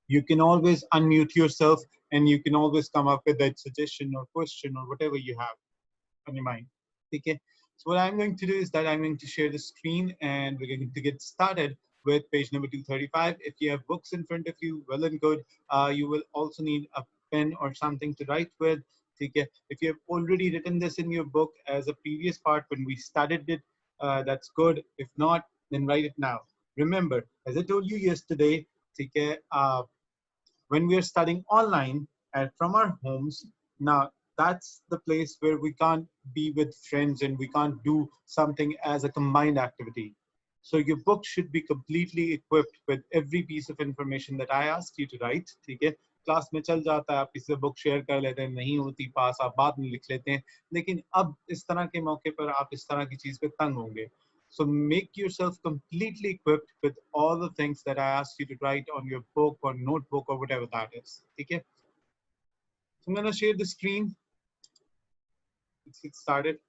you can always unmute yourself and you can always come up with that suggestion or question or whatever you have on your mind. Okay. So what I'm going to do is that I'm going to share the screen and we're going to get started with page number 235. If you have books in front of you, well and good. You will also need a pen or something to write with. Okay. If you have already written this in your book as a previous part when we studied it, that's good. If not, then write it now. Remember, as I told you yesterday, okay, when we are studying online and from our homes, now that's the place where we can't be with friends and we can't do something as a combined activity. So your book should be completely equipped with every piece of information that I asked you to write. ठीक है, class में चल जाता है, आप किसी से book share कर लेते हैं, नहीं होती पास आप बाद में लिख लेते हैं, लेकिन अब इस तरह के मौके पर आप इस तरह की चीज पे तंग होंगे. So make yourself completely equipped with all the things that I asked you to write on your book or notebook or whatever that is. Okay. So I'm going to share the screen. Let's get started.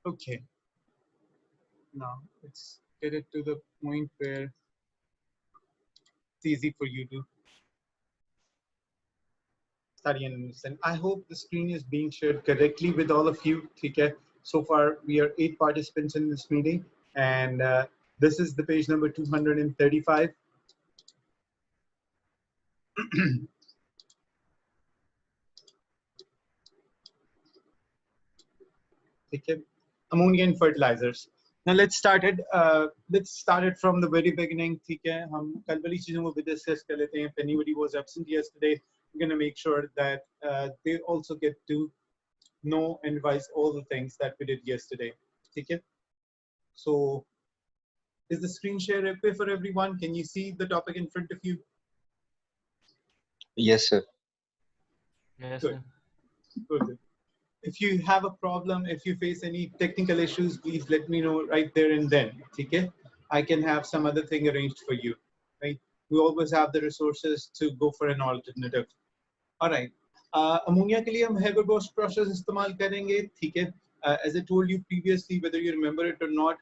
Okay. Now let's get it to the point where it's easy for you to study and understand. I hope the screen is being shared correctly with all of you. Okay. So far, we are 8 participants in this meeting, and this is the page number 235. Okay. Ammonia and fertilizers. Now let's start it. Let's start it from the very beginning. Okay. हम कल वाली चीजों को भी discuss कर लेते हैं. If anybody was absent yesterday, we're gonna make sure that they also get to know and revise all the things that we did yesterday. Okay. So, is the screen share okay for everyone? Can you see the topic in front of you? Yes, sir. Yes, Good. sir. Good. If you have a problem, if you face any technical issues, please let me know right there and then. Okay? I can have some other thing arranged for you. Right? We always have the resources to go for an alternative. All right. Ammonia के लिए हम Haber Bosch process इस्तेमाल करेंगे. ठीक है? As I told you previously, whether you remember it or not,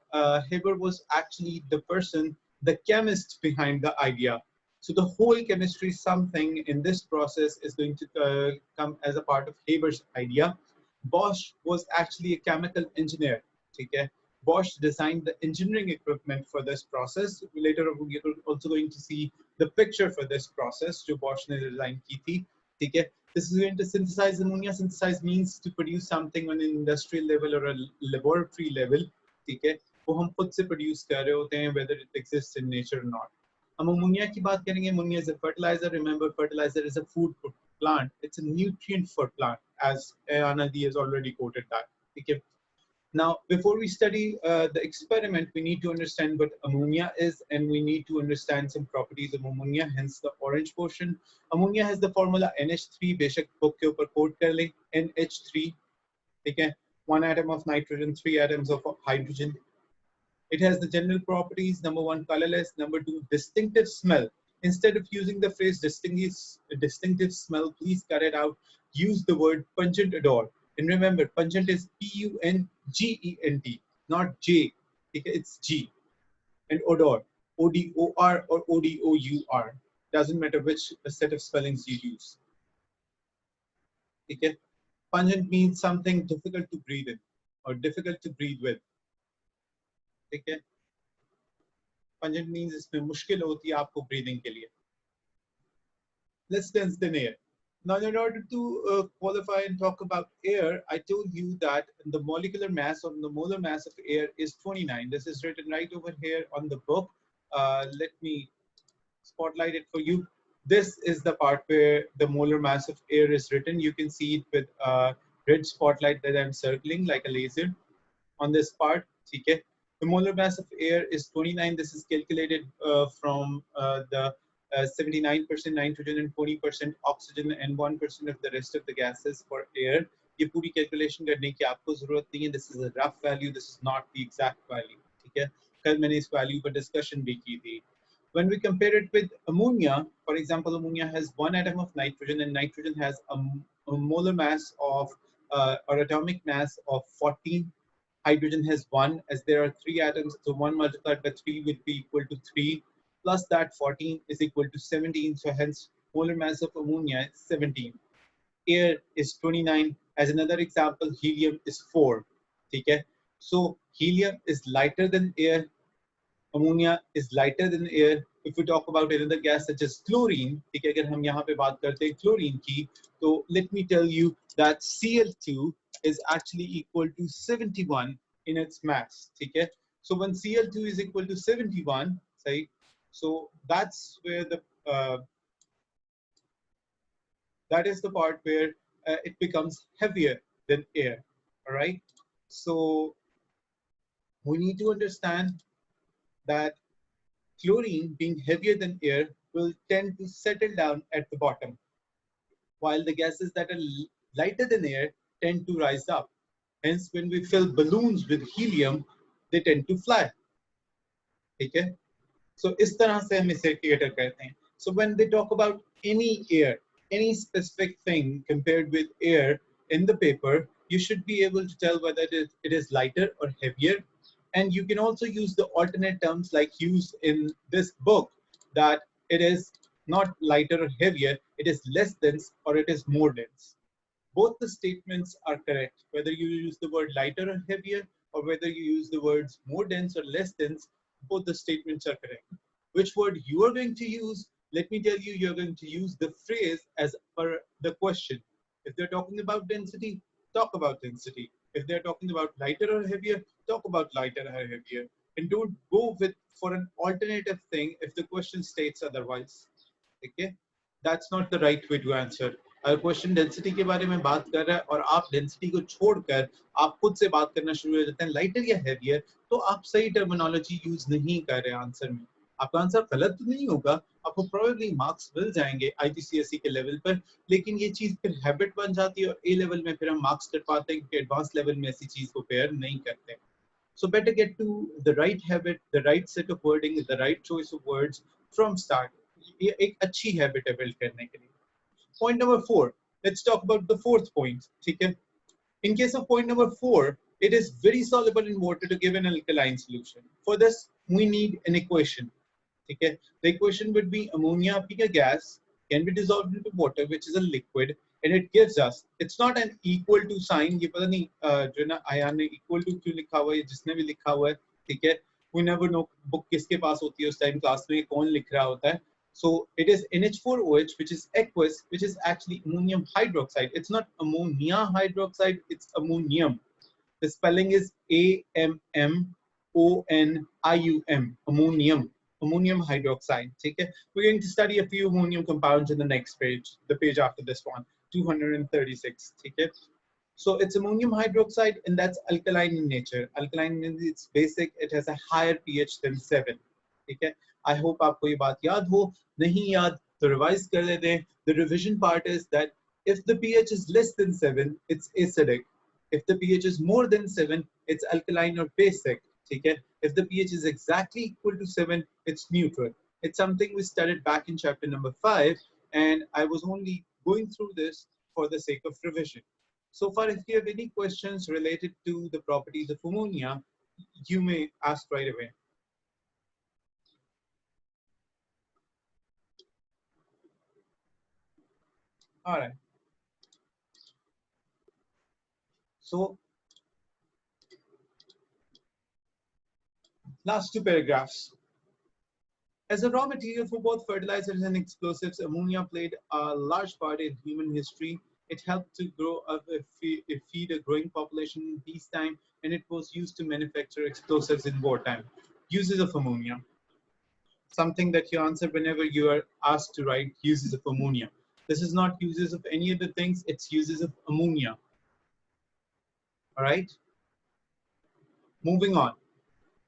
Haber was actually the person, the chemist behind the idea. So the whole chemistry, something in this process is going to come as a part of Haber's idea. Bosch was actually a chemical engineer. Okay? Bosch designed the engineering equipment for this process. Later on, we're also going to see the picture for this process जो Bosch ने design की थी. Okay? This is going to synthesize ammonia. Synthesize means to produce something on an industrial level or a laboratory level. Okay? वो हम खुद से produce कर रहे होते हैं, whether it exists in nature or not. हम ammonia की बात करेंगे. Ammonia is a fertilizer. Remember, fertilizer is a food for plant. It's a nutrient for plant, as Anadi has already quoted that. Okay. Now, before we study the experiment, we need to understand what ammonia is, and we need to understand some properties of ammonia, hence the orange portion. Ammonia has the formula NH3, बेशक book के ऊपर quote कर लें, NH3, okay? 1 atom of nitrogen, 3 atoms of hydrogen. It has the general properties: number 1, colorless; number 2, distinctive smell. Instead of using the phrase distinctive smell, please cut it out. Use the word pungent odor. And remember, pungent is P-U-N-G-E-N-T, not J. It's G. And odor, O-D-O-R or O-D-O-U-R. Doesn't matter which set of spellings you use. Okay? Pungent means something difficult to breathe in or difficult to breathe with. Okay? Pungent means इसमें मुश्किल होती है आपको breathing के लिए. Let's consider air. Now, in order to qualify and talk about air, I told you that the molecular mass or the molar mass of air is 29. This is written right over here on the book. Let me spotlight it for you. This is the part where the molar mass of air is written. You can see it with a red spotlight that I'm circling like a laser on this part. Okay. The molar mass of air is 29. This is calculated from the 79% nitrogen and 20% oxygen and 1% of the rest of the gases for air. ये पूरी calculation करने की आपको ज़रूरत नहीं है. This is a rough value. This is not the exact value. ठीक है? कल मैंने इस value पर discussion भी की थी. When we compare it with ammonia, for example, ammonia has 1 atom of nitrogen, and nitrogen has a molar mass of or atomic mass of 14. hydrogen has 1, as there are 3 atoms, so 1 multiplied by 3 will be equal to 3, plus that 14 is equal to 17, so hence molar mass of ammonia is 17. Air is 29. As another example, helium is 4. Okay? So helium is lighter than air, ammonia is lighter than air. If we talk about another gas such as chlorine, ठीक है, अगर हम यहाँ पे बात करते हैं chlorine की, तो let me tell you that Cl2 is actually equal to 71 in its mass. ठीक है? So when Cl2 is equal to 71, right? So that's where that is the part where it becomes heavier than air. All right. So we need to understand that chlorine, being heavier than air, will tend to settle down at the bottom, while the gases that are lighter than air tend to rise up. Hence, when we fill balloons with helium, they tend to fly. Okay? So इस तरह से हम इसे cater करते हैं. So when they talk about any air, any specific thing compared with air in the paper, you should be able to tell whether it is lighter or heavier. And you can also use the alternate terms like used in this book, that it is not lighter or heavier, it is less dense or it is more dense. Both the statements are correct, whether you use the word lighter or heavier, or whether you use the words more dense or less dense, both the statements are correct. Which word you are going to use, let me tell you, you're going to use the phrase as per the question. If they're talking about density, talk about density. If they're talking about lighter or heavier, talk about lighter or heavier. And don't go with for an alternative thing if the question states otherwise. Okay? That's not the right way to answer. अगर question density के बारे में बात कर रहा है और आप डेंसिटी को छोड़कर आप खुद से बात करना शुरू हो जाते हैं लाइटर या हेवियर, तो आप सही टर्मिनोलॉजी यूज नहीं कर रहे आंसर में. आपका आंसर गलत तो नहीं होगा, आपको प्रोबेबली मार्क्स मिल जाएंगे आईजीसीएसई के लेवल पर, लेकिन ये चीज फिर हैबिट बन जाती है और ए लेवल में फिर हम मार्क्स कर पाते हैं क्योंकि एडवांस लेवल में ऐसी चीज को पेयर नहीं करते. So better get to the right habit, the right set of wording, the right choice of words from start. ये एक अच्छी हैबिट है बिल्ड करने के लिए. Point number 4. Let's talk about the fourth point. ठीक है? In case of point number 4, it is very soluble in water to give an alkaline solution. For this, we need an equation. Okay? The equation would be ammonia being a gas can be dissolved into water, which is a liquid, and it gives us. It's not an equal to sign. ये पता नहीं जो ना आया ने equal to क्यों लिखा हुआ है, जिसने भी लिखा हुआ है, ठीक है? We never know book किसके पास होती है उस टाइम क्लास में कौन लिख रहा होता है. So it is NH4OH, which is aqueous, which is actually ammonium hydroxide. It's not ammonia hydroxide, it's ammonium. The spelling is AMMONIUM, ammonium, ammonium hydroxide. Okay? We're going to study a few ammonium compounds in the next page, the page after this one, 236. Okay? So it's ammonium hydroxide, and that's alkaline in nature. Alkaline in its basic, it has a higher pH than 7. Okay? I hope आपको ये बात याद हो. नहीं याद तो revise कर लेते हैं. The revision part is that if the pH is less than 7, it's acidic. If the pH is more than 7, it's alkaline or basic. ठीक है? If the pH is exactly equal to 7, it's neutral. It's something we studied back in chapter number 5, and I was only going through this for the sake of revision. So far, if you have any questions related to the properties of ammonia, you may ask right away. All right. So, last two paragraphs. As a raw material for both fertilizers and explosives, ammonia played a large part in human history. It helped to grow up feed a growing population in peacetime, and it was used to manufacture explosives in wartime. Uses of ammonia. Something that you answer whenever you are asked to write uses of ammonia. This is not uses of any other things, it's uses of ammonia. All right. Moving on.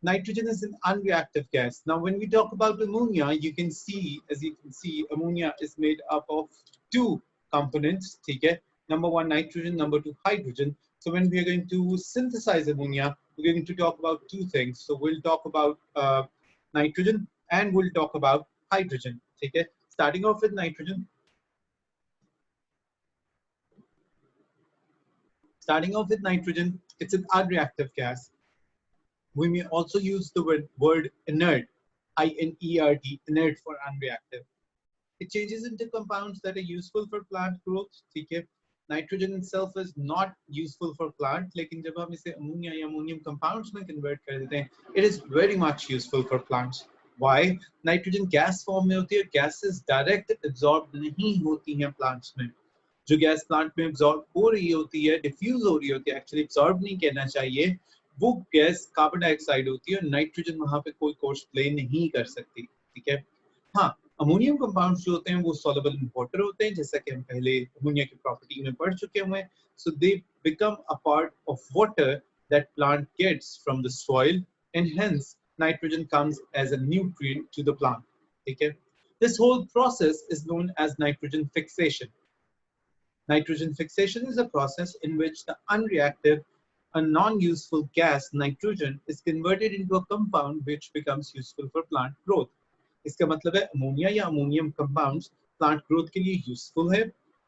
Nitrogen is an unreactive gas. Now, when we talk about ammonia, you can see, as you can see, ammonia is made up of two components. Okay? Number one, nitrogen. Number two, hydrogen. So when we are going to synthesize ammonia, we're going to talk about two things. So we'll talk about nitrogen and we'll talk about hydrogen. Okay? Starting off with nitrogen. Starting off with nitrogen, it's an unreactive gas. We may also use the word inert, I-N-E-R-T, inert for unreactive. It changes into compounds that are useful for plant growth. ठीक है? Nitrogen itself is not useful for plant, लेकिन जब हम इसे ammonia या ammonium compounds में convert कर देते हैं, it is very much useful for plants. Why? Nitrogen gas form में होती है, gases direct absorbed नहीं होती हैं plants में. जो गैस प्लांट में एब्जॉर्ब हो रही होती है, डिफ्यूज हो रही होती है, एक्चुअली एब्जॉर्ब नहीं कहना चाहिए, वो गैस कार्बन डाइऑक्साइड होती है और नाइट्रोजन वहां पे कोई कोर्स प्ले नहीं कर सकती. ठीक है. हाँ, अमोनियम कंपाउंड्स जो होते हैं वो सॉल्युबल इन वाटर होते हैं, जैसा कि हम पहले अमोनिया की प्रॉपर्टी में पढ़ चुके हुए हैं. So they become a part of water that plant gets from the soil and hence nitrogen comes as a nutrient to the plant. ठीक है. This whole process is known as nitrogen fixation. Nitrogen fixation is a process in which the unreactive, a non-useful gas, nitrogen, is converted into a compound which becomes useful for plant growth. इसका मतलब है ammonia या ammonium compounds plant growth के लिए useful है,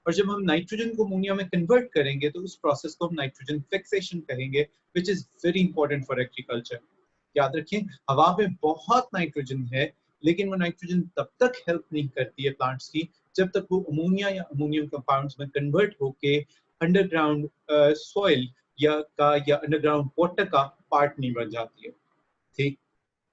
और जब हम नाइट्रोजन को अमोनिया में कन्वर्ट करेंगे तो उस प्रोसेस को हम नाइट्रोजन फिक्सेशन कहेंगे, which is very important for agriculture. याद रखें, हवा में बहुत नाइट्रोजन है, लेकिन वो नाइट्रोजन तब तक हेल्प नहीं करती है प्लांट्स की जब तक वो अमोनिया या अमोनियम कंपाउंड्स में कन्वर्ट होके अंडरग्राउंड सॉइल या अंडरग्राउंड वाटर का पार्ट नहीं बन जाती है. ठीक.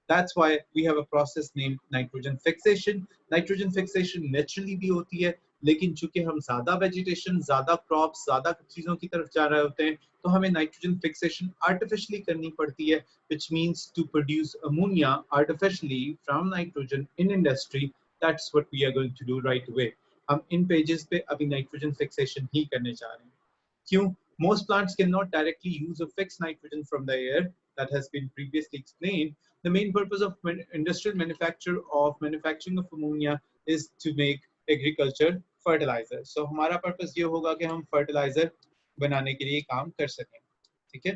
That's why we have a process named nitrogen fixation. Nitrogen fixation naturally भी होती है, लेकिन चूंकि हम ज्यादा वेजिटेशन, ज्यादा क्रॉप्स, ज्यादा चीजों की तरफ जा रहे होते हैं, तो हमें नाइट्रोजन फिक्सेशन आर्टिफिशियली करनी पड़ती है, which means to produce ammonia artificially from nitrogen in industry. That's what we are going to do right away. हम इन पेजेस पे अभी नाइट्रोजन फिक्सेशन ही करने जा रहे हैं. क्यों? Most plants cannot directly use a fixed nitrogen from the air. That has been previously explained. The main purpose of industrial manufacturing of ammonia is to make agriculture fertilizer. So हमारा purpose ये होगा कि हम fertilizer बनाने के लिए काम कर सकें. ठीक है?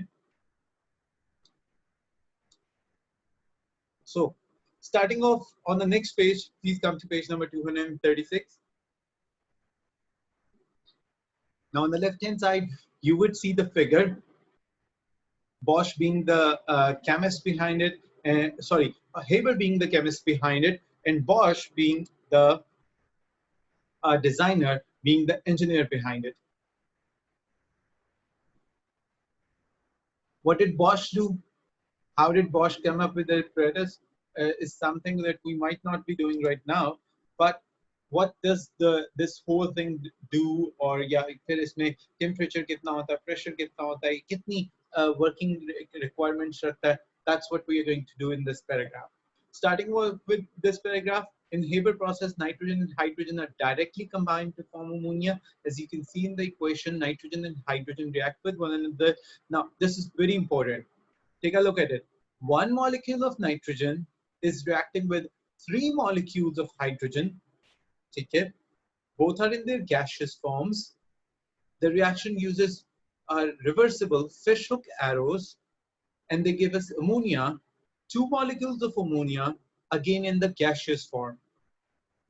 So starting off on the next page, please come to page number 236. Now on the left hand side, you would see the figure. Bosch being the chemist behind it, Haber being the chemist behind it, and Bosch being the designer, being the engineer behind it. What did Bosch do? How did Bosch come up with the apparatus? Is something that we might not be doing right now, but what does this whole thing do? Or या फिर इसमें temperature कितना होता है, pressure कितना होता है, कितनी working requirements रखता है? That's what we are going to do in this paragraph. Starting with this paragraph, in Haber process, nitrogen and hydrogen are directly combined to form ammonia. As you can see in the equation, nitrogen and hydrogen react with one another. Now, this is very important. Take a look at it. One molecule of nitrogen is reacting with 3 molecules of hydrogen. Okay? Both are in their gaseous forms. The reaction uses reversible fishhook arrows, and they give us ammonia, 2 molecules of ammonia, again in the gaseous form.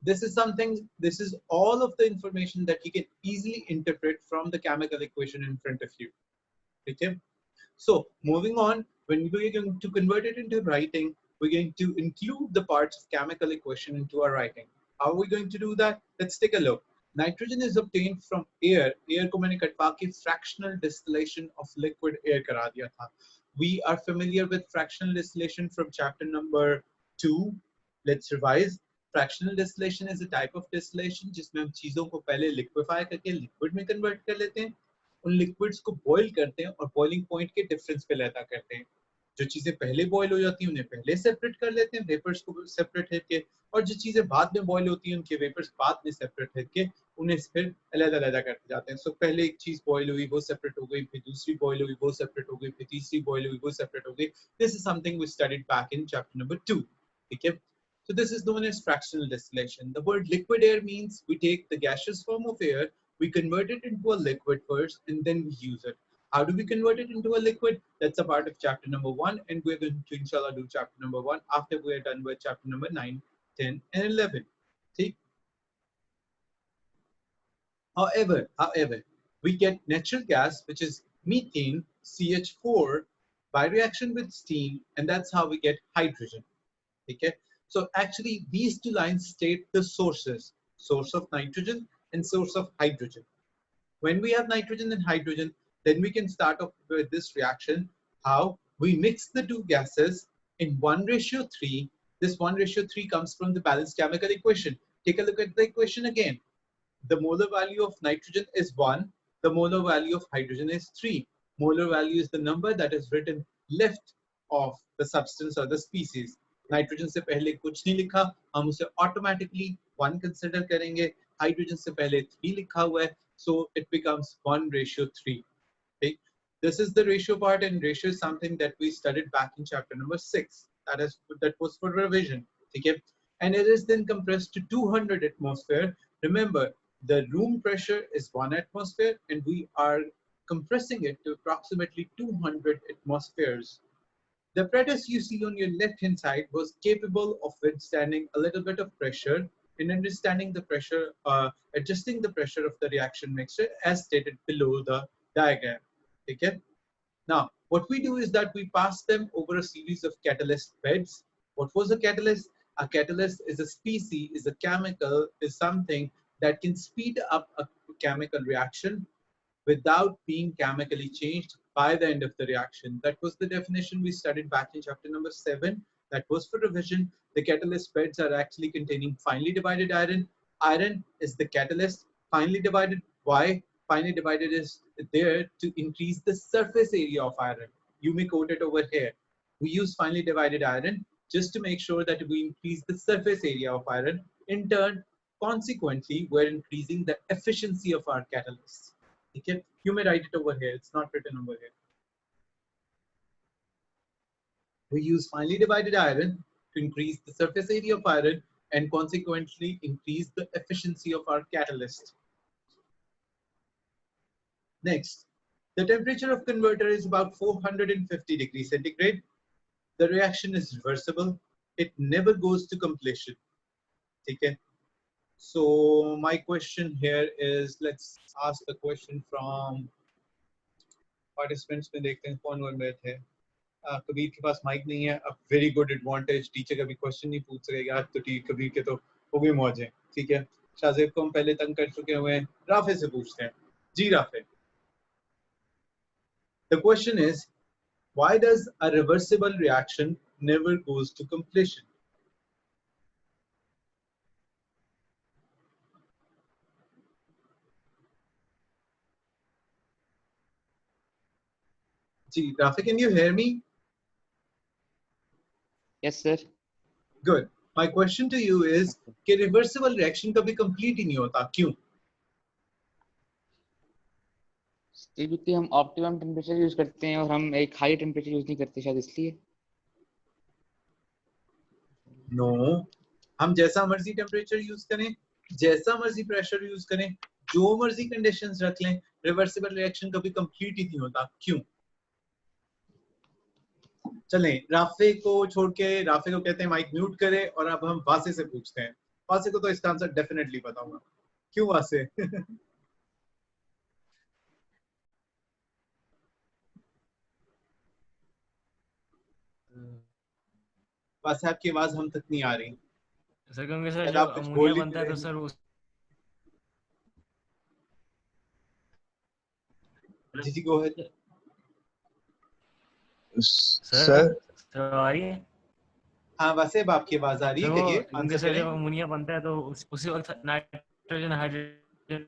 This is all of the information that you can easily interpret from the chemical equation in front of you. Okay? So moving on, when we're going to convert it into writing, we're going to include the parts of chemical equation into our writing. How are we going to do that? Let's take a look. Nitrogen is obtained from air. Air को मैंने कटवा के fractional distillation of liquid air करा दिया था. We are familiar with fractional distillation from chapter number 2. Let's revise. Fractional distillation is a type of distillation जिसमें हम चीजों को पहले liquefy करके liquid में convert कर लेते हैं, उन लिक्विड्स को बॉईल करते हैं और बॉइलिंग पॉइंट के डिफरेंस पे पैदा करते हैं. जो चीजें पहले बॉईल हो जाती हैं उन्हें पहले सेपरेट कर लेते हैं, वेपर्स को सेपरेट करके, और जो चीजें बाद में बॉईल होती हैं उनके वेपर्स बाद में सेपरेट करके उन्हें फिर अलग-अलग करते जाते हैं. सो पहले एक चीज बॉईल हुई वो सेपरेट हो गई, फिर दूसरी बॉईल हुई वो सेपरेट हो गई, फिर तीसरी बॉईल हुई वो सेपरेट हो गई. This is something we studied back in chapter number 2. ठीक है? So this is known as fractional distillation. The word liquid air means we take the gaseous form of air, we convert it into a liquid first, and then we use it. How do we convert it into a liquid? That's a part of chapter number 1, and we're going to inshallah do chapter number 1 after we're done with chapter number 9, 10, and 11. See? However, we get natural gas, which is methane, CH4, by reaction with steam, and that's how we get hydrogen. Okay, so actually these two lines state the sources, source of nitrogen and source of hydrogen. When we have nitrogen and hydrogen, then we can start off with this reaction, how we mix the two gases in 1:3. This 1:3 comes from the balanced chemical equation. Take a look at the equation again. The molar value of nitrogen is 1, the molar value of hydrogen is 3. Molar value is the number that is written left of the substance or the species. Nitrogen से पहले कुछ नहीं लिखा, हम उसे automatically 1 consider करेंगे. Hydrogen से पहले 3 लिखा हुआ है, so it becomes 1:3. Okay, this is the ratio part, and ratio is something that we studied back in chapter number 6. That was for revision. Okay, and it is then compressed to 200 atmosphere. Remember, the room pressure is 1 atmosphere, and we are compressing it to approximately 200 atmospheres. The apparatus you see on your left-hand side was capable of withstanding a little bit of pressure in understanding the pressure, adjusting the pressure of the reaction mixture as stated below the diagram. Okay. Now, what we do is that we pass them over a series of catalyst beds. What was a catalyst? A catalyst is a species, is a chemical, is something that can speed up a chemical reaction without being chemically changed by the end of the reaction. That was the definition we studied back in chapter number 7. That was for revision. The catalyst beds are actually containing finely divided iron. Iron is the catalyst. Finely divided, why? Finely divided is there to increase the surface area of iron. You may quote it over here. We use finely divided iron just to make sure that we increase the surface area of iron. In turn, consequently, we're increasing the efficiency of our catalyst. Okay, you may write it over here. It's not written over here. We use finely divided iron to increase the surface area of iron and consequently increase the efficiency of our catalyst. Next, the temperature of converter is about 450 degrees centigrade. The reaction is reversible. It never goes to completion. Okay. So my question here is, let's ask the question from participants में देखते हैं कौन कौन बैठे हैं. कबीर के पास mic नहीं है. A very good advantage. Teacher कभी क्वेश्चन नहीं पूछ रहे यार, तो कबीर के तो हो गई मौज है. ठीक है, शाहजेब को हम पहले तंग कर चुके हुए हैं. राफे से पूछते हैं. जी Rafe. The question is, why does a reversible reaction never goes to completion? जी राफे, can you hear me? Yes, sir. Good. My question to you is कि reversible reaction कभी complete ही नहीं होता, क्यों? क्योंकि हम ऑप्टिमम टेम्परेचर यूज करते हैं और हम एक हाई टेम्परेचर यूज नहीं करते, शायद इसलिए. नो, हम जैसा मर्जी टेम्परेचर यूज करें, जैसा मर्जी प्रेशर यूज करें, जो मर्जी कंडीशंस रख लें, रिवर्सिबल रिएक्शन कभी कंप्लीट ही नहीं होता, क्यों? चलें, राफे को छोड़ के, राफे को कहते हैं माइक म्यूट करें, और अब हम वासे से पूछते हैं. वासे को तो इसका आंसर डेफिनेटली पता होगा. क्यों वासे? वासे, आपकी आवाज हम तक नहीं आ रही. सर क्योंकि सर शायद जो आप कुछ अमोनिया बोल ही बनता है रहे तो हैं. सर उस जी जी, गो अहेड. सर सर आ रही है. हाँ वासे, अब आपकी आवाज आ रही है, सर कहिए, वो आंसर सर करें. जब अमोनिया बनता है तो उसी वक्त नाइट्रोजन हाइड्रोजन,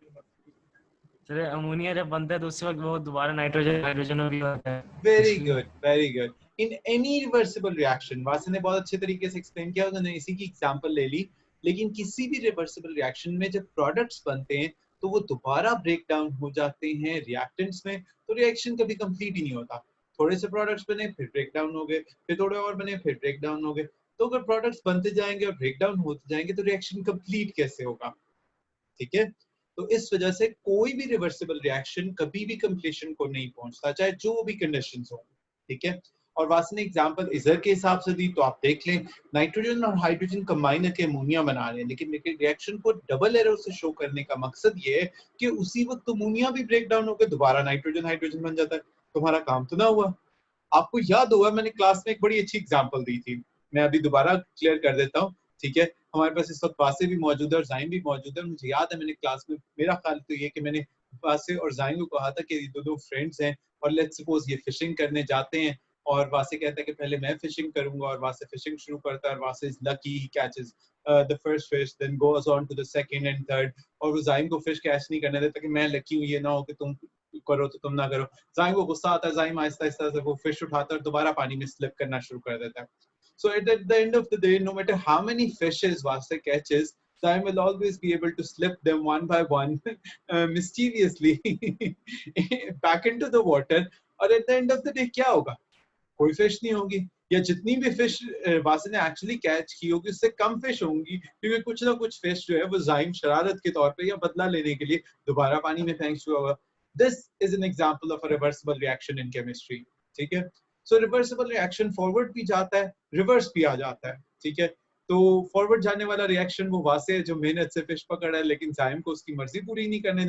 सर अमोनिया जब बनता है तो उसी वक्त वो दोबारा नाइट्रोजन हाइड्रोजन भी बनता है. Very good, very good. In any reversible reaction, वासे ने बहुत अच्छे तरीके से एक्सप्लेन किया, उन्होंने इसी की एग्जांपल ले ली. लेकिन किसी भी रिवर्सिबल रिएक्शन में जब प्रोडक्ट्स बनते हैं तो वो दोबारा ब्रेक डाउन हो जाते हैं रिएक्टेंट्स में, तो रिएक्शन कभी कंप्लीट ही नहीं होता. थोड़े से प्रोडक्ट्स बने, फिर ब्रेक डाउन हो गए, फिर थोड़े और बने, फिर ब्रेक डाउन हो गए. तो अगर प्रोडक्ट्स बनते जाएंगे और ब्रेक डाउन होते जाएंगे तो रिएक्शन कंप्लीट कैसे होगा? ठीक है, तो इस वजह से कोई भी रिवर्सिबल रिएक्शन कभी भी कंप्लीशन को नहीं पहुंचता, चाहे जो भी कंडीशंस हो. ठीक है, और वासन ने एग्जांपल इजर के हिसाब से दी, तो आप देख लें नाइट्रोजन और हाइड्रोजन कंबाइन करके अमोनिया बना रहे हैं, लेकिन रिएक्शन को डबल एरो से शो करने का मकसद ये है कि उसी वक्त अमोनिया भी ब्रेक डाउन होकर दोबारा नाइट्रोजन हाइड्रोजन बन जाता है। तुम्हारा काम तो ना हुआ। आपको याद होगा मैंने क्लास में एक बड़ी अच्छी एग्जांपल दी थी, मैं अभी दोबारा क्लियर कर देता हूँ, ठीक है। हमारे पास इस वक्त वासे भी मौजूद है और जाइम भी मौजूद है। मुझे याद है मैंने क्लास में, मेरा ख्याल तो ये कि मैंने वासे और जाइम को कहा था कि ये दो फ्रेंड्स हैं और लेट्स सपोज ये फिशिंग करने जाते हैं और वासे कहता है कि पहले मैं फिशिंग करूंगा और वासे फिशिंग शुरू करता है और वासे is lucky, he catches the first fish, then goes on to the second and third, और वो जाइम को फिश कैच नहीं करने देता कि मैं लकी हूँ, ये ना हो कि तुम करो तो तुम ना करो। जाइम को गुस्सा आता है, जाइम आहिस्ता आहिस्ता से वो फिश उठाता है और दोबारा पानी में स्लिप करना शुरू कर देता है। So at the end of the day, no matter how many fishes Vasa catches, Zaim will always be able to slip them one by one mischievously back into the water. और at the end of the day क्या होगा? कोई fish नहीं होगी, या जितनी भी fish वासे ने एक्चुअली कैच की होगी उससे कम फिश होंगी, क्योंकि कुछ ना कुछ फिश जो है वो जाइम शरारत के तौर पे या बदला लेने के लिए दोबारा पानी में फेंक चुका होगा। This is an example of a reversible reaction in chemistry, ठीक है। So reversible reaction forward भी जाता है, रिवर्स भी आ जाता है, ठीक है। तो फॉरवर्ड जाने वाला रिएक्शन वो वासे है जो मेहनत से फिश पकड़ रहा है लेकिन जाइम को उसकी मर्जी पूरी नहीं करने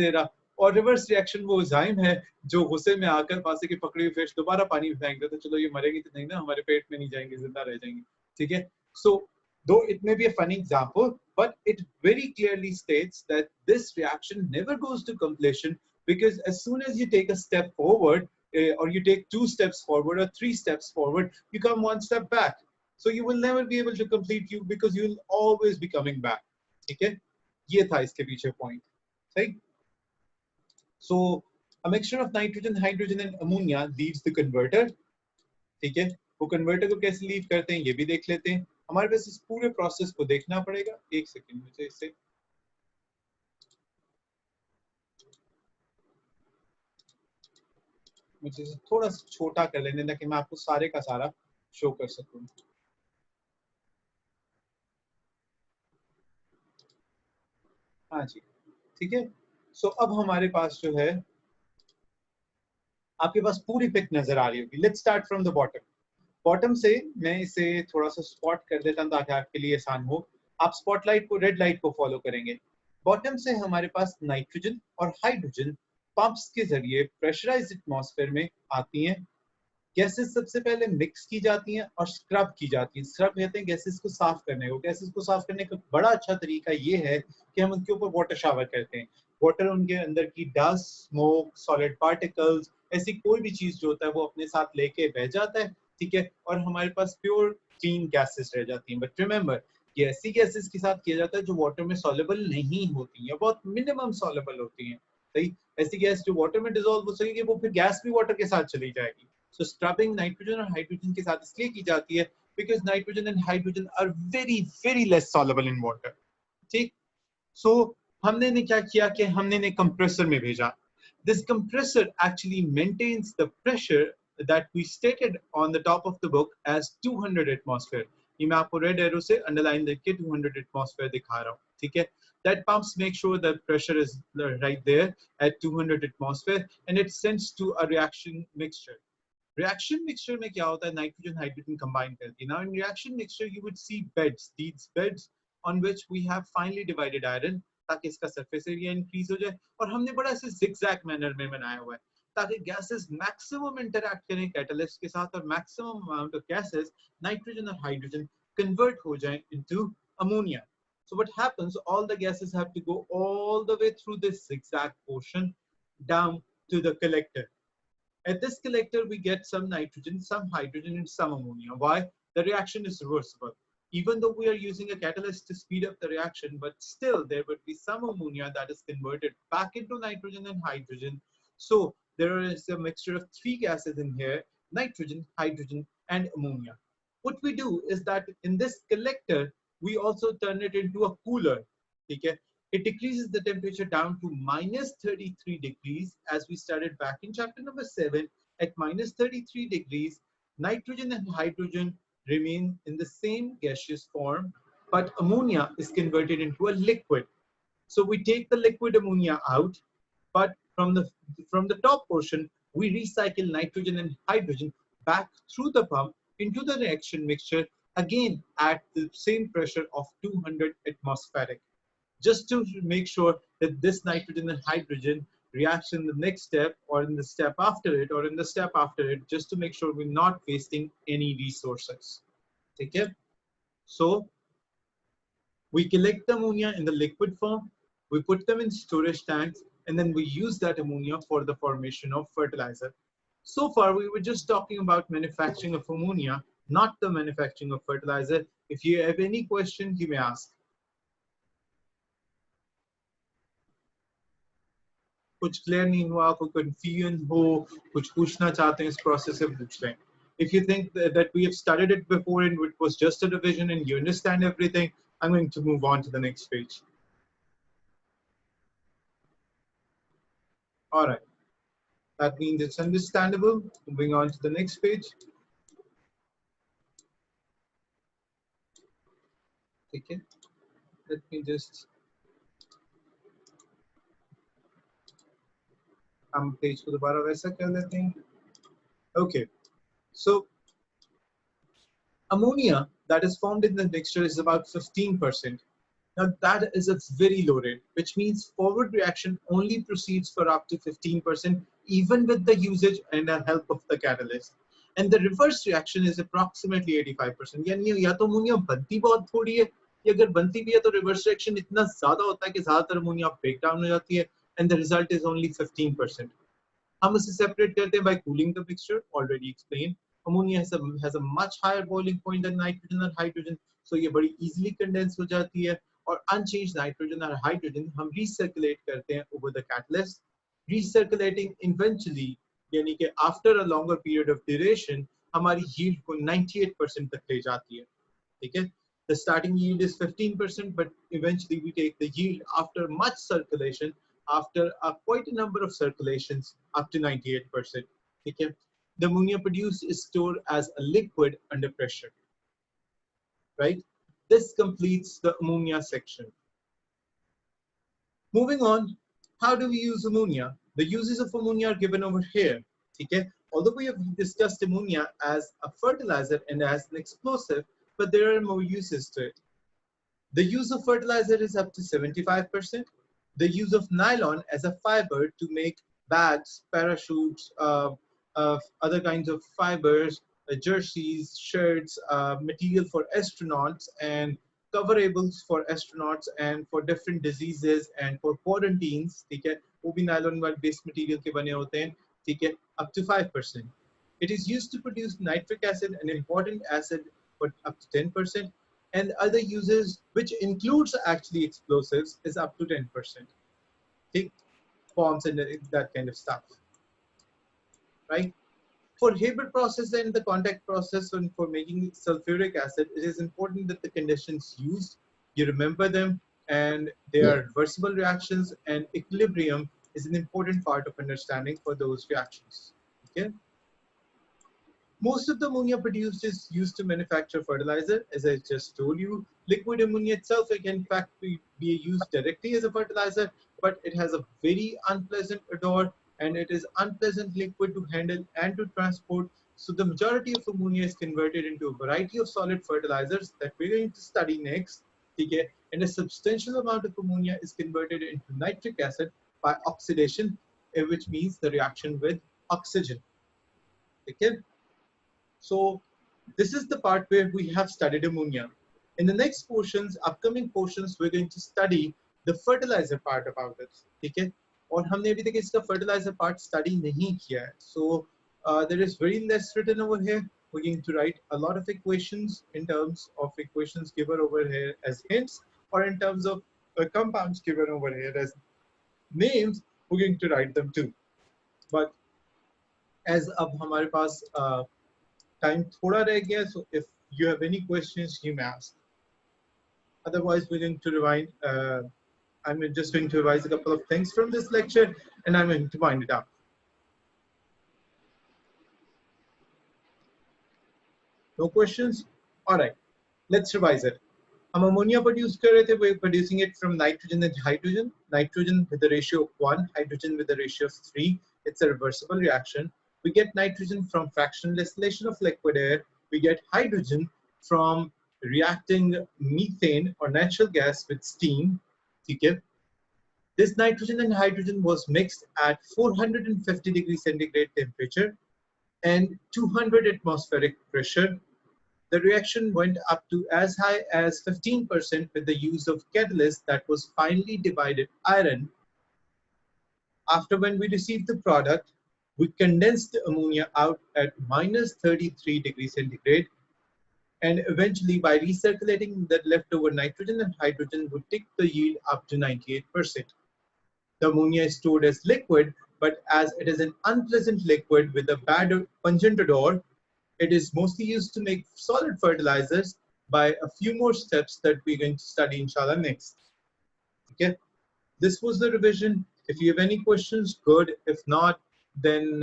दे रहा, और रिवर्स रिएक्शन वो जाइम है जो गुस्से में आकर वासे की पकड़ी हुई फिश दोबारा पानी में फेंक देता है, चलो ये मरेगी तो नहीं ना, हमारे पेट में नहीं जाएंगे, जिंदा रह जाएंगे, ठीक है। सो though it may be a funny example, but it very clearly states that this reaction never goes to completion, because as soon as you take a step forward, or you take 2 steps forward or 3 steps forward, you come 1 step back. So you will never be able to complete you because you will always be coming back. ठीक है, ये था इसके पीछे point, सही। So a mixture of nitrogen, hydrogen and ammonia leaves the converter, ठीक है। वो कन्वर्टर को कैसे लीव करते हैं ये भी देख लेते हैं। हमारे पास इस पूरे प्रोसेस को देखना पड़ेगा। एक सेकंड, मुझे थोड़ा सा छोटा कर लेने ताकि मैं आपको सारे का सारा शो कर सकूं। हाँ जी, ठीक है। सो अब हमारे पास जो है, आपके पास पूरी पिक नजर आ रही होगी। Let's start from the bottom. Bottom से मैं इसे थोड़ा सा स्पॉट कर देता हूं ताकि आपके लिए आसान हो। आप स्पॉटलाइट को, रेड लाइट को फॉलो करेंगे। बॉटम से हमारे पास नाइट्रोजन और हाइड्रोजन पंप्स के जरिए प्रेशराइज्ड एटमॉस्फेयर में आती हैं। गैसेस सबसे पहले मिक्स की जाती हैं और स्क्रब की जाती हैं। स्क्रब कहते हैं गैसेस को साफ करने को। गैसेस को साफ करने का बड़ा अच्छा तरीका ये है कि हम उनके ऊपर वाटर शावर करते हैं। वाटर उनके अंदर की डस्ट, स्मोक, सॉलिड पार्टिकल्स, ऐसी कोई भी चीज जो होता है वो अपने साथ लेके बह जाता है, ठीक है, और हमारे पास प्योर क्लीन गैसेस रह जाती हैं। बट रिमेंबर, ये ऐसी गैसेस के साथ किया जाता है जो वाटर में सॉल्युबल नहीं होती हैं, बहुत मिनिमम सॉल्युबल होती हैं, सही। ऐसी गैस जो वाटर में डिसॉल्व हो सकेगी वो फिर गैस भी वाटर के साथ चली जाएगी। So scrubbing नाइट्रोजन और हाइड्रोजन के साथ इसलिए की जाती है because nitrogen and hydrogen are very less soluble in water, ठीक। So हमने ने क्या किया कि हमने ने कंप्रेसर में भेजा। This compressor actually maintains the pressure that we stated on the top of the book as 200 atmosphere. ये मैं आपको रेड एरो से अंडरलाइन देख के 200 atmosphere दिखा रहा हूँ, ठीक है। That pumps make sure the pressure is right there at 200 atmosphere and it sends to a reaction mixture. Reaction mixture में क्या होता है, नाइट्रोजन हाइड्रोजन कंबाइन करती है। Now in reaction mixture you would see beds, these beds on which we have finely divided iron, ताकि इसका surface area increase हो जाए। और हमने बड़ा ऐसे zigzag मैनर में बनाया हुआ है ताकि गैसेस मैक्सिमम इंटरैक्ट करें कैटलिस्ट के साथ और maximum amount of gases, nitrogen और हाइड्रोजन, कन्वर्ट हो जाएं into ammonia. So what happens, all the gases have to go all the way through this zigzag portion down to the collector. At this collector, we get some nitrogen, some hydrogen, and some ammonia. Why? The reaction is reversible. Even though we are using a catalyst to speed up the reaction, but still there would be some ammonia that is converted back into nitrogen and hydrogen. So there is a mixture of 3 gases in here: nitrogen, hydrogen, and ammonia. What we do is that in this collector, we also turn it into a cooler. Okay? It decreases the temperature down to minus 33 degrees, as we started back in chapter number 7. At minus 33 degrees, nitrogen and hydrogen remain in the same gaseous form, but ammonia is converted into a liquid. So we take the liquid ammonia out, but from the top portion, we recycle nitrogen and hydrogen back through the pump into the reaction mixture again at the same pressure of 200 atmospheric, just to make sure that this nitrogen and hydrogen reacts in the next step or in the step after it or in the step after it, just to make sure we're not wasting any resources. Take it. So we collect the ammonia in the liquid form, we put them in storage tanks, and then we use that ammonia for the formation of fertilizer. So far, we were just talking about manufacturing of ammonia, not the manufacturing of fertilizer. If you have any question, you may ask. कुछ clear नहीं हुआ, कोई confusion हो, कुछ पूछना चाहते हैं इस प्रोसेस से पूछ लें. If you think that we have studied it before and it was just a revision and you understand everything, I'm going to move on to the next page. All right. That means it's understandable. Moving on to the next page. Okay. Let me just हम page को दोबारा वैसा कर लेते हैं. Okay. So ammonia that is formed in the mixture is about 15%. Now that is a very low rate, which means forward reaction only proceeds for up to 15%, even with the usage and the help of the catalyst. And the reverse reaction is approximately 85%. यानी या तो ammonia बनती बहुत थोड़ी है, या अगर बनती भी है तो रिवर्स रिएक्शन इतना ज्यादा होता है कि ज्यादातर अमोनिया ब्रेक डाउन हो जाती है, and the result is only 15%. हम इसे separate करते हैं by cooling the mixture, already explained. Ammonia has a much higher boiling point than nitrogen and hydrogen, so ये बड़ी easily condense हो जाती है. और unchanged nitrogen और hydrogen हम recirculate करते हैं over the catalyst, recirculating eventually, यानी कि after a longer period of duration हमारी yield को 98% तक ले जाती है. ठीक है? The starting yield is 15%, but eventually we take the yield after much circulation, after quite a number of circulations, up to 98%. Okay? The ammonia produced is stored as a liquid under pressure. Right? This completes the ammonia section. Moving on, how do we use ammonia? The uses of ammonia are given over here. Okay? Although we have discussed ammonia as a fertilizer and as an explosive, but there are more uses to it. The use of fertilizer is up to 75%. The use of nylon as a fiber to make bags, parachutes, other kinds of fibers, jerseys, shirts, material for astronauts, and coverables for astronauts and for different diseases and for quarantines. ठीक है, वो भी nylon based material के बने होते हैं. ठीक है, up to 5%. It is used to produce nitric acid, an important acid, but up to 10%. And other uses, which includes actually explosives, is up to 10%. Take bombs and that kind of stuff, right? For Haber process and the contact process and for making sulfuric acid, it is important that the conditions used, you remember them, and they are reversible reactions, and equilibrium is an important part of understanding for those reactions. Okay. Most of the ammonia produced is used to manufacture fertilizer, as I just told you. Liquid ammonia itself can in fact be used directly as a fertilizer, but it has a very unpleasant odor and it is unpleasant liquid to handle and to transport. So the majority of ammonia is converted into a variety of solid fertilizers that we're going to study next. Okay? And a substantial amount of ammonia is converted into nitric acid by oxidation, which means the reaction with oxygen. Okay? So this is the part where we have studied ammonia. In the next portions, upcoming portions, we're going to study the fertilizer part about it. Okay? और हमने अभी तक इसका fertilizer part study नहीं किया है. So there is very less written over here. We're going to write a lot of equations in terms of equations given over here as hints, or in terms of compounds given over here as names. We're going to write them too. But as अब हमारे पास time thoda reh gaya, so if you have any questions, you may ask. Otherwise, we're going to rewind. I'm just going to revise a couple of things from this lecture, and I'm going to wind it up. No questions? All right, let's revise it. हम ammonia produce कर रहे थे, we're producing it from nitrogen and hydrogen. Nitrogen with the ratio of 1, hydrogen with the ratio of 3. It's a reversible reaction. We get nitrogen from fractional distillation of liquid air. We get hydrogen from reacting methane or natural gas with steam. Okay? This nitrogen and hydrogen was mixed at 450 degrees centigrade temperature and 200 atmospheric pressure. The reaction went up to as high as 15% with the use of catalyst that was finely divided iron. After when we received the product, we condensed the ammonia out at minus 33 degrees centigrade, and eventually by recirculating that leftover nitrogen and hydrogen would take the yield up to 98%. The ammonia is stored as liquid, but as it is an unpleasant liquid with a bad pungent odor, it is mostly used to make solid fertilizers by a few more steps that we're going to study inshallah next. Okay, this was the revision. If you have any questions, good. If not, then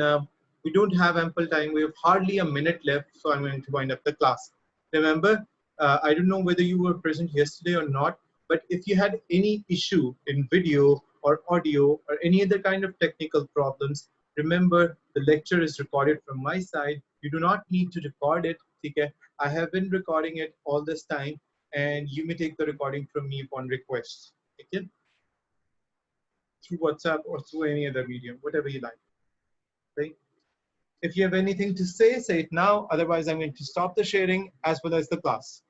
we don't have ample time. We have hardly a minute left, so I'm going to wind up the class. Remember, I don't know whether you were present yesterday or not, but if you had any issue in video or audio or any other kind of technical problems, remember the lecture is recorded from my side. You do not need to record it. Okay? I have been recording it all this time, and you may take the recording from me upon request. Okay? Through WhatsApp or through any other medium, whatever you like. Right? If you have anything to say it now. Otherwise, I'm going to stop the sharing as well as the class.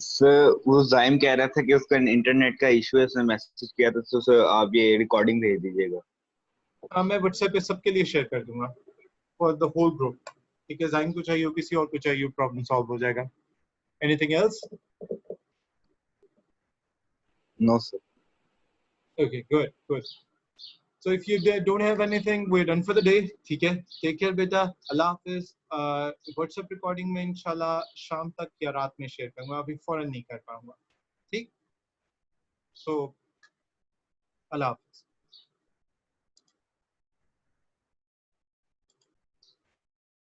Sir वो जाइम कह रहा था कि उसका internet का issue है, उसने मैसेज किया था, तो सर आप ये रिकॉर्डिंग भेज दीजिएगा। मैं व्हाट्सएप पे सबके लिए शेयर कर दूंगा फॉर द होल ग्रुप, ठीक है। जाइम को चाहिए हो, किसी और को चाहिए हो, प्रॉब्लम सॉल्व हो जाएगा। Anything else? No sir. Okay, good, good. So if you don't have anything, we're done for the day. ठीक है, take care बेटा, अल्लाह हाफिज। व्हाट्सएप रिकॉर्डिंग में इंशाल्लाह शाम तक या रात में शेयर करूंगा, अभी फौरन नहीं कर पाऊंगा, ठीक। सो अल्लाह हाफिज।